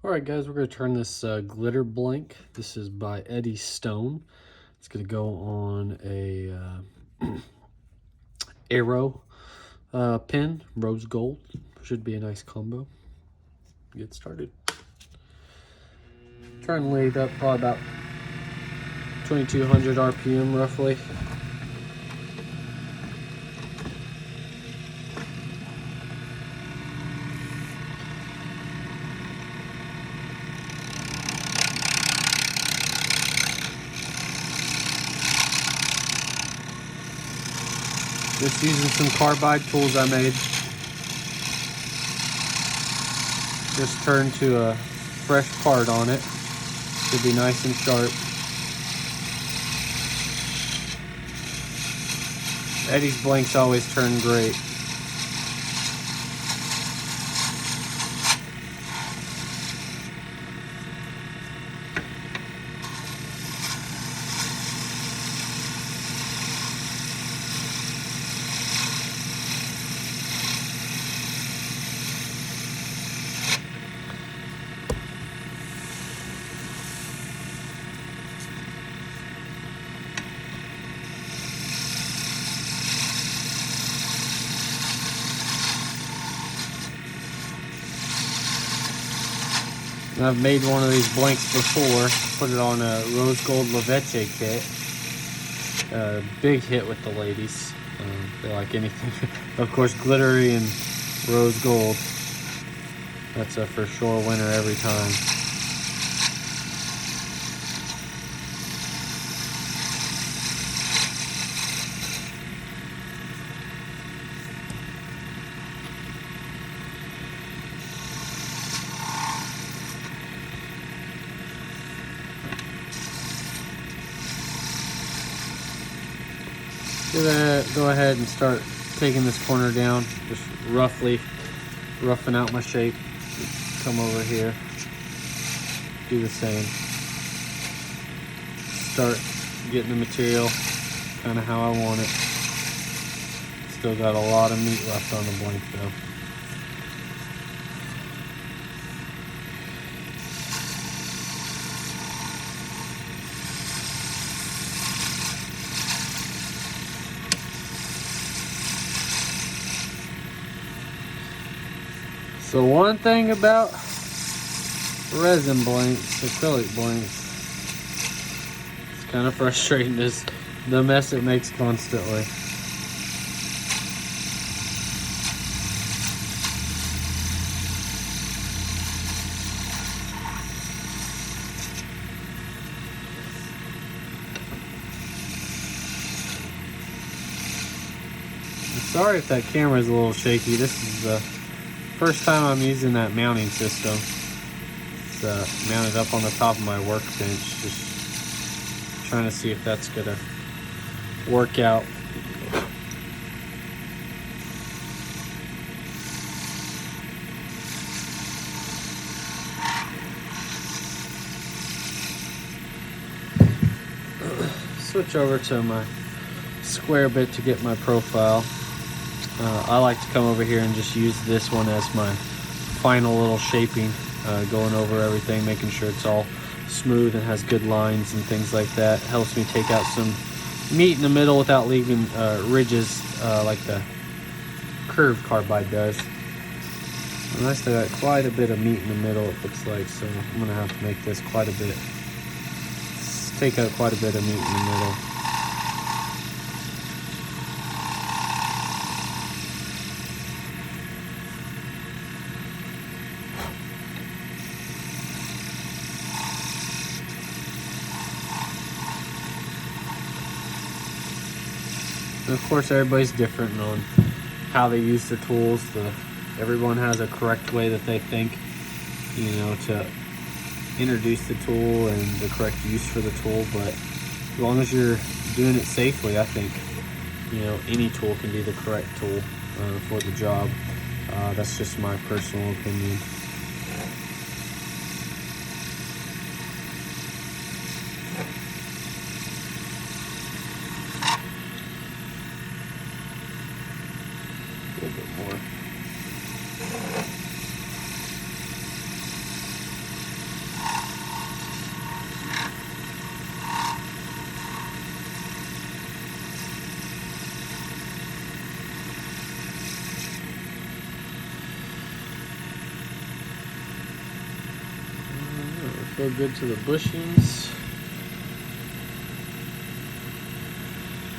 Alright guys, we're going to turn this glitter blank. This is by Eddie Stone. It's going to go on a Aero pin, rose gold. Should be a nice combo. Get started. Try and lay it up probably about 2200 RPM roughly. Just using some carbide tools I made. Just turned to a fresh part on it. Should be nice and sharp. Eddie's blanks always turn great. And I've made one of these blanks before, put it on a rose gold Leveche kit. Big hit with the ladies. They like anything. Of course, glittery and rose gold. That's a for sure winner every time. Go ahead and start taking this corner down, just roughly roughing out my shape. Come over here, do the same. Start getting the material kind of how I want it. Still got a lot of meat left on the blank though. So one thing about resin blanks, acrylic blanks, it's kind of frustrating is the mess it makes constantly. I'm sorry if that camera is a little shaky. This is the first time I'm using that mounting system. It's mounted up on the top of my workbench. Just trying to see if that's gonna work out. Switch over to my square bit to get my profile. I like to come over here and just use this one as my final little shaping, going over everything, making sure it's all smooth and has good lines and things like that. Helps me take out some meat in the middle without leaving ridges like the curved carbide does. And I still got quite a bit of meat in the middle, it looks like, so I'm gonna have to make this quite a bit. Take out quite a bit of meat in the middle. And of course, everybody's different on how they use the tools. Everyone has a correct way that they think, to introduce the tool and the correct use for the tool. But as long as you're doing it safely, I think, any tool can be the correct tool for the job. That's just my personal opinion. A little bit more. Go good to the bushings.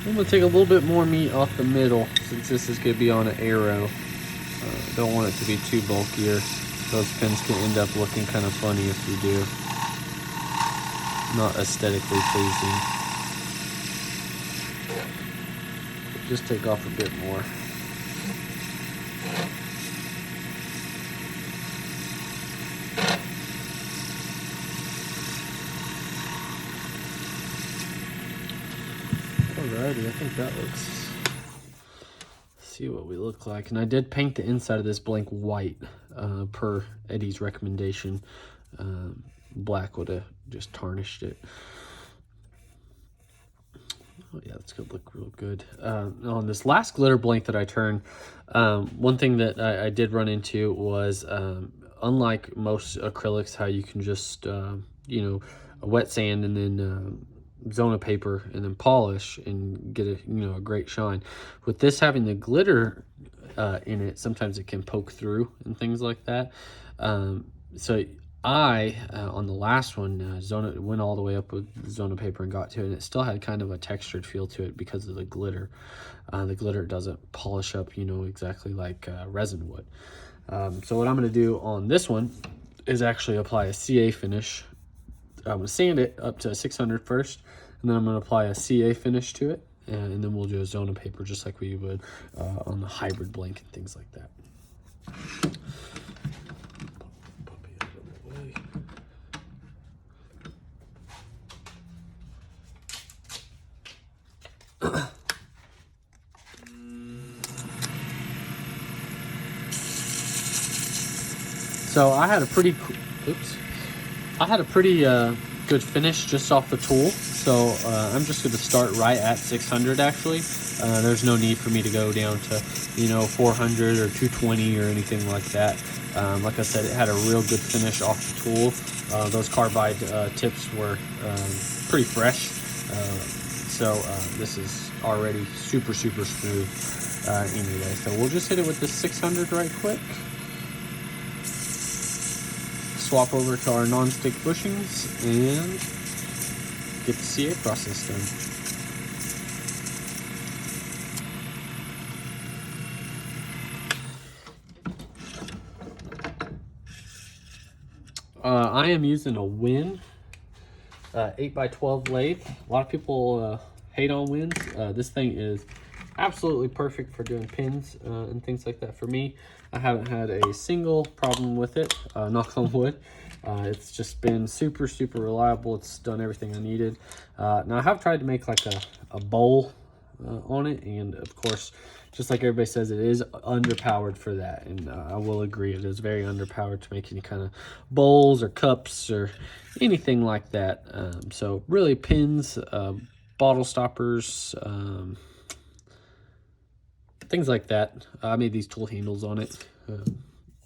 I'm going to take a little bit more meat off the middle since this is going to be on an Aero. Don't want it to be too bulkier. Those pins can end up looking kind of funny if you do. Not aesthetically pleasing. Just take off a bit more. Alrighty, I think that looks, see what we look like. And I did paint the inside of this blank white per Eddie's recommendation. Black would have just tarnished it. Oh yeah, that's gonna look real good. On this last glitter blank that I turned, one thing that I did run into was, unlike most acrylics, how you can just, you know, a wet sand and then Zona paper and then polish and get a, you know, a great shine. With this having the glitter in it, sometimes it can poke through and things like that. So I on the last one, Zona went all the way up with Zona paper and got to it, and it still had kind of a textured feel to it because of the glitter. The glitter doesn't polish up, you know, exactly like resin would. So what I'm going to do on this one is actually apply a CA finish. I'm going to sand it up to 600 first, and then I'm going to apply a CA finish to it, and then we'll do a Zona paper just like we would on the hybrid blank and things like that. So I had a pretty, good finish just off the tool. So I'm just going to start right at 600 actually. There's no need for me to go down to, you know, 400 or 220 or anything like that. Like I said, it had a real good finish off the tool. Those carbide tips were pretty fresh. So this is already super smooth anyway. So we'll just hit it with the 600 right quick. Swap over to our non-stick bushings and get the CA process done. I am using a Win 8x12 lathe. A lot of people hate on Wins. This thing is absolutely perfect for doing pins and things like that. For me, I haven't had a single problem with it, knock on wood. It's just been super reliable. It's done everything I needed. Now I have tried to make like a bowl on it, and of course, just like everybody says, it is underpowered for that, and I will agree, it is very underpowered to make any kind of bowls or cups or anything like that. So really pins, bottle stoppers, things like that. I made these tool handles on it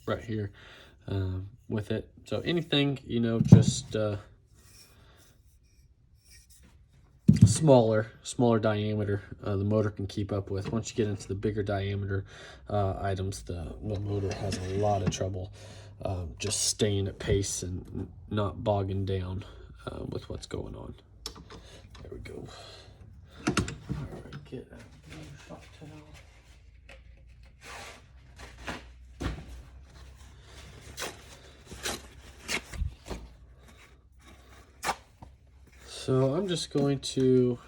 right here with it. So anything, you know, just smaller diameter the motor can keep up with. Once you get into the bigger diameter items, the motor has a lot of trouble just staying at pace and not bogging down with what's going on. There we go. All right, get a shop towel. So I'm just going to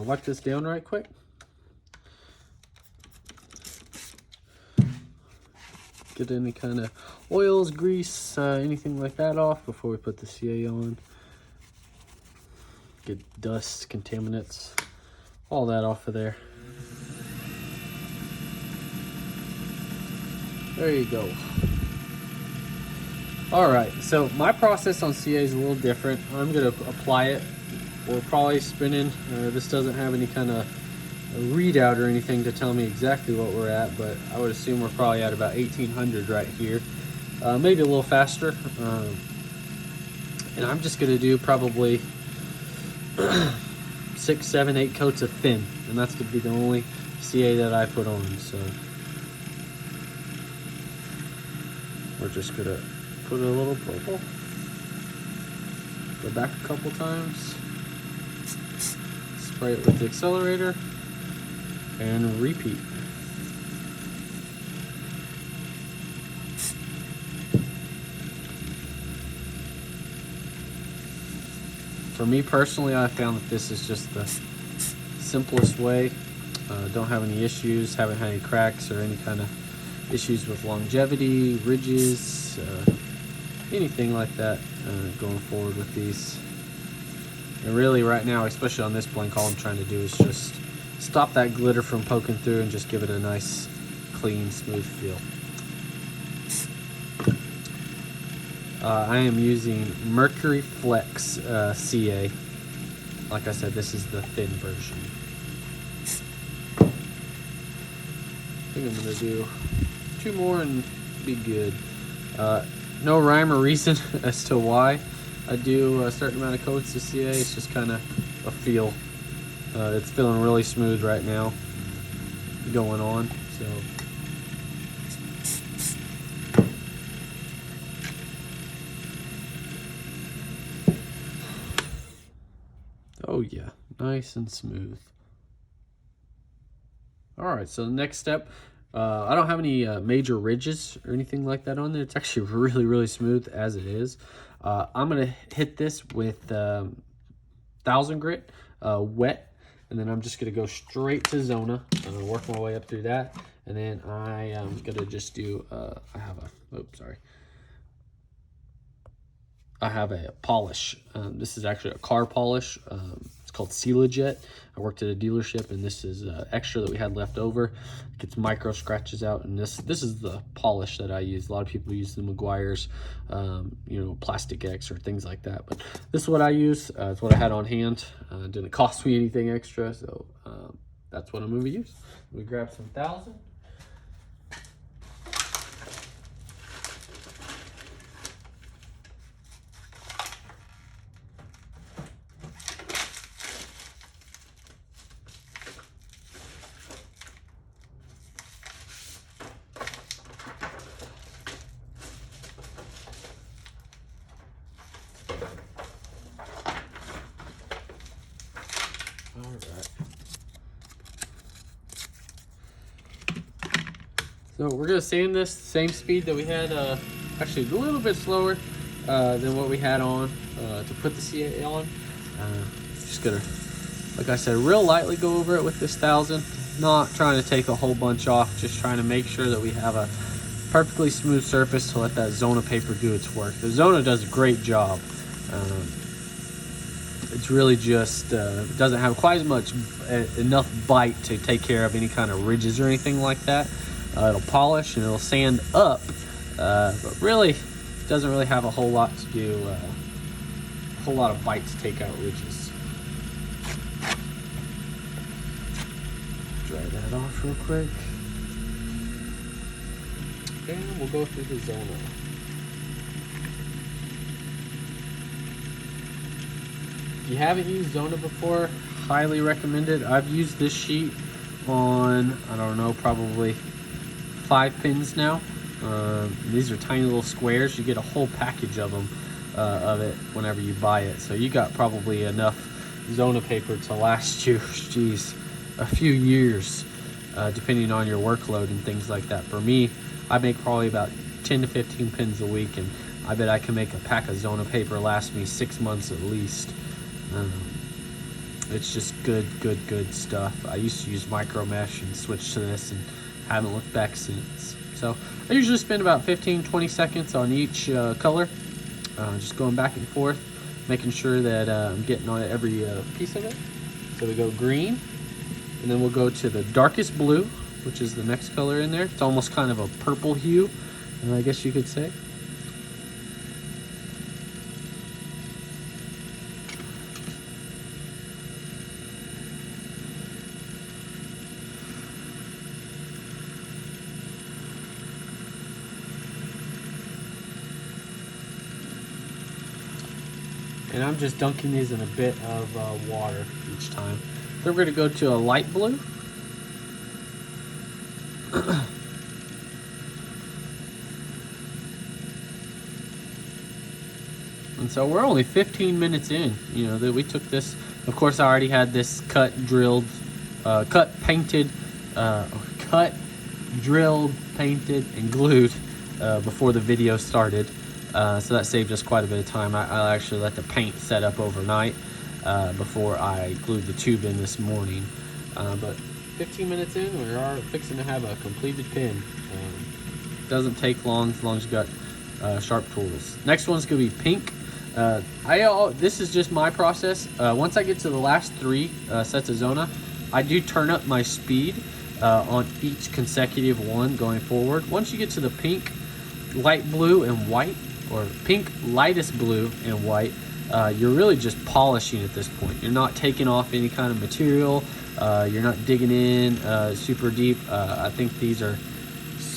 wipe this down right quick. Get any kind of oils, grease, anything like that off before we put the CA on. Get dust, contaminants, all that off of there. There you go. All right, so my process on CA is a little different. I'm gonna apply it. We're probably spinning. This doesn't have any kind of readout or anything to tell me exactly what we're at, but I would assume we're probably at about 1800 right here. Maybe a little faster. And I'm just gonna do probably 6, 7, 8 coats of thin, and that's gonna be the only CA that I put on. So we're just gonna put a little purple. Go back a couple times. Spray it with the accelerator. And repeat. For me personally, I found that this is just the simplest way. Don't have any issues, haven't had any cracks or any kind of issues with longevity, ridges, anything like that going forward with these. And really right now, especially on this blank, all I'm trying to do is just stop that glitter from poking through and just give it a nice, clean, smooth feel. I am using Mercury Flex CA. Like I said, this is the thin version. I think I'm gonna do 2 more and be good. No rhyme or reason as to why I do a certain amount of coats of CA. It's just kind of a feel. It's feeling really smooth right now going on, so. Oh yeah, nice and smooth. All right, so the next step, I don't have any major ridges or anything like that on there. It's actually really, really smooth as it is. I'm gonna hit this with 1000 grit, wet, and then I'm just gonna go straight to Zona. I'm gonna work my way up through that, and then I am gonna just do, I have a polish. This is actually a car polish. It's called Sealajet. I worked at a dealership, and this is extra that we had left over. It gets micro scratches out, and this is the polish that I use. A lot of people use the Meguiar's, you know, Plastic X or things like that. But this is what I use. It's what I had on hand. It didn't cost me anything extra, so that's what I'm going to use. We grab some 1000. All right. So we're gonna sand this same speed that we had, actually a little bit slower than what we had on to put the CA on. Just gonna, like I said, real lightly go over it with this 1000. Not trying to take a whole bunch off, just trying to make sure that we have a perfectly smooth surface to let that Zona paper do its work. The Zona does a great job. It's really just doesn't have quite as much enough bite to take care of any kind of ridges or anything like that. It'll polish and it'll sand up, but really doesn't really have a whole lot to do, a whole lot of bite to take out ridges. Dry that off real quick. And we'll go through the Zona. If you haven't used Zona before, highly recommend it. I've used this sheet on, I don't know, probably 5 pins now. These are tiny little squares. You get a whole package of them, of it whenever you buy it. So you got probably enough Zona paper to last you, geez, a few years, depending on your workload and things like that. For me, I make probably about 10 to 15 pins a week, and I bet I can make a pack of Zona paper last me 6 months at least. It's just good stuff. I used to use micro mesh and switched to this and haven't looked back since. So I usually spend about 15-20 seconds on each color, just going back and forth, making sure that I'm getting on every piece of it. So we go green, and then we'll go to the darkest blue, which is the next color in there. It's almost kind of a purple hue, I guess you could say. And I'm just dunking these in a bit of water each time. Then we're going to go to a light blue. And so we're only 15 minutes in. You know, that we took this. Of course, I already had this cut, drilled, painted, drilled, painted, and glued before the video started. So that saved us quite a bit of time. I actually let the paint set up overnight before I glued the tube in this morning. But 15 minutes in, we are fixing to have a completed pin. Doesn't take long as you've got sharp tools. Next one's gonna be pink. This is just my process. Once I get to the last 3 sets of zona, I do turn up my speed on each consecutive one going forward. Once you get to the pink, light blue, and white, or pink, lightest blue, and white, you're really just polishing at this point. You're not taking off any kind of material. You're not digging in super deep. I think these are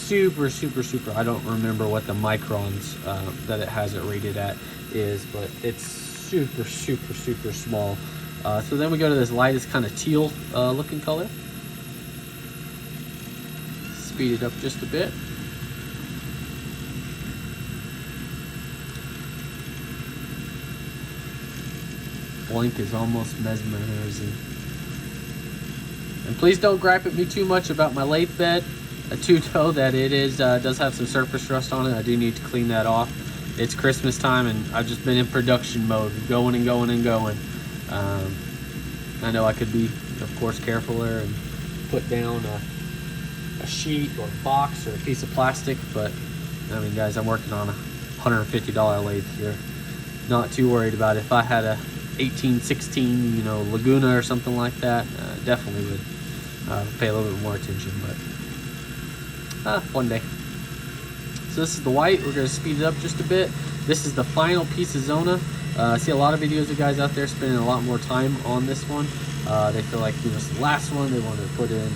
super. I don't remember what the microns that it has it rated at is, but it's super small. So then we go to this lightest kind of teal looking color. Speed it up just a bit. Blink is almost mesmerizing. And please don't gripe at me too much about my lathe bed. I do know that it does have some surface rust on it. I do need to clean that off. It's Christmas time and I've just been in production mode, going. I know I could be, of course, carefuler and put down a sheet or a box or a piece of plastic, but I mean, guys, I'm working on a $150 lathe here. Not too worried about it. If I had a 1816, you know, Laguna or something like that, definitely would pay a little bit more attention, but one day. So this is the white. We're going to speed it up just a bit. This is the final piece of zona. I see a lot of videos of guys out there spending a lot more time on this one. They feel like, you know, it's the last one. They want to put in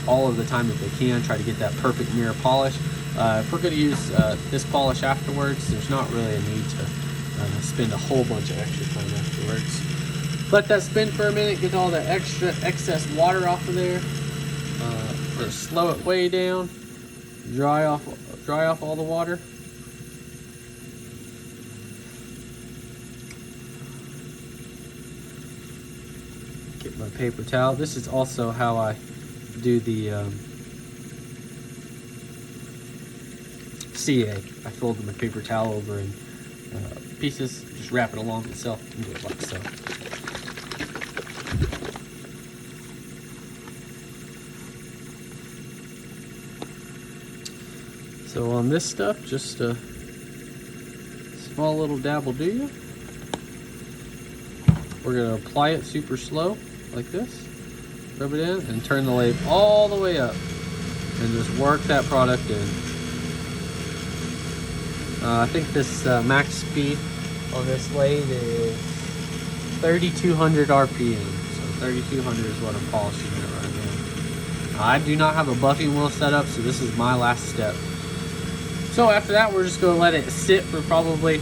all of the time that they can, try to get that perfect mirror polish. If we're going to use this polish afterwards, there's not really a need to spend a whole bunch of extra time afterwards. Let that spin for a minute, get all the excess water off of there. Or slow it way down, dry off all the water. Get my paper towel. This is also how I do the CA. I fold my paper towel over in pieces, just wrap it along itself and do it like so. So on this stuff, just a small little dab will do you. We're going to apply it super slow, like this. Rub it in and turn the lathe all the way up. And just work that product in. I think this max speed on this lathe is 3,200 RPM. So 3,200 is what I'm polishing it right now. I do not have a buffing wheel set up, so this is my last step. So after that, we're just going to let it sit for probably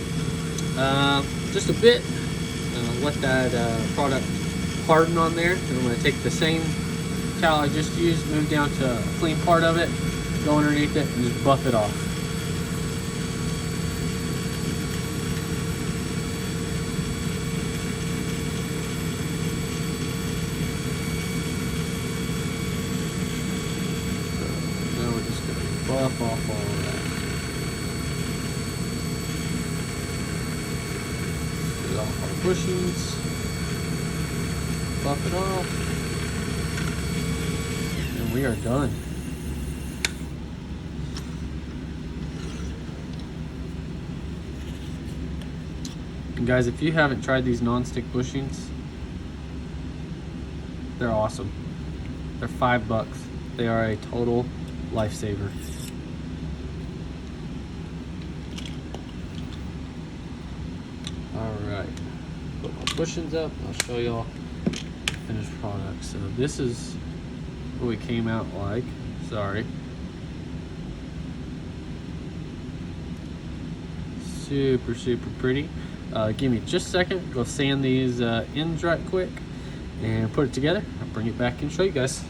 just a bit. Let that product harden on there. And I'm going to take the same towel I just used, move down to a clean part of it, go underneath it, and just buff it off. So now we're just going to buff off all of that. Get off our bushings, buff it off. We are done. And guys, if you haven't tried these non-stick bushings, they're awesome. They're $5. They are a total lifesaver. Alright, put my bushings up. I'll show y'all the finished product. So this is what we came out like. Sorry. Super pretty. Give me just a second. Go sand these ends right quick and put it together. I'll bring it back and show you guys.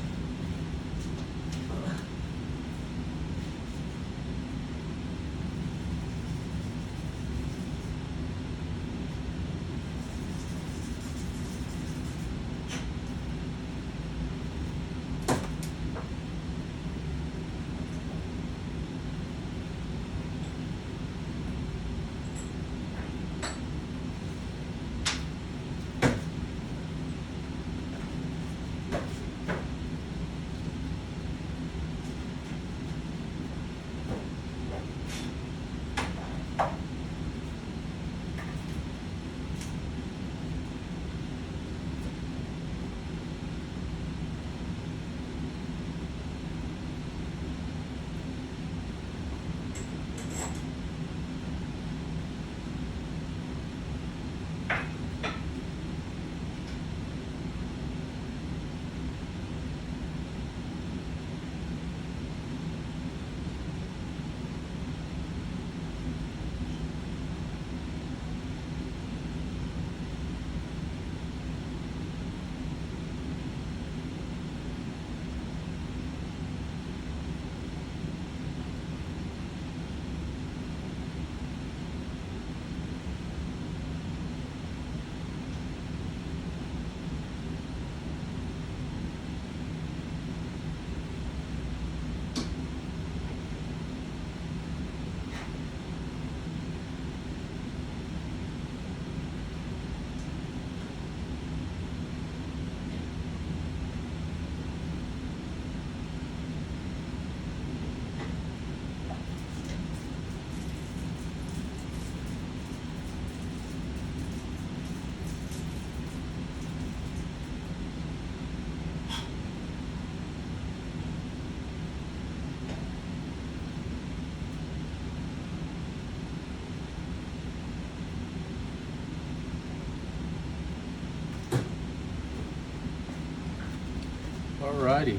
Alrighty,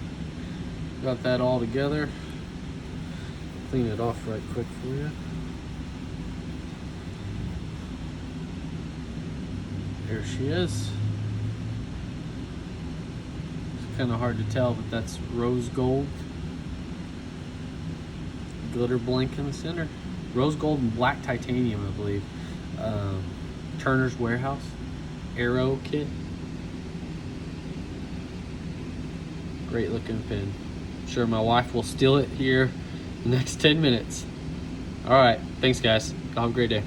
got that all together. Clean it off right quick for you. There she is. It's kind of hard to tell, but that's rose gold. Glitter blank in the center. Rose gold and black titanium, I believe. Turner's Warehouse. Aero kit. Great looking pin. I'm sure my wife will steal it here in the next 10 minutes. All right, thanks guys. Have a great day.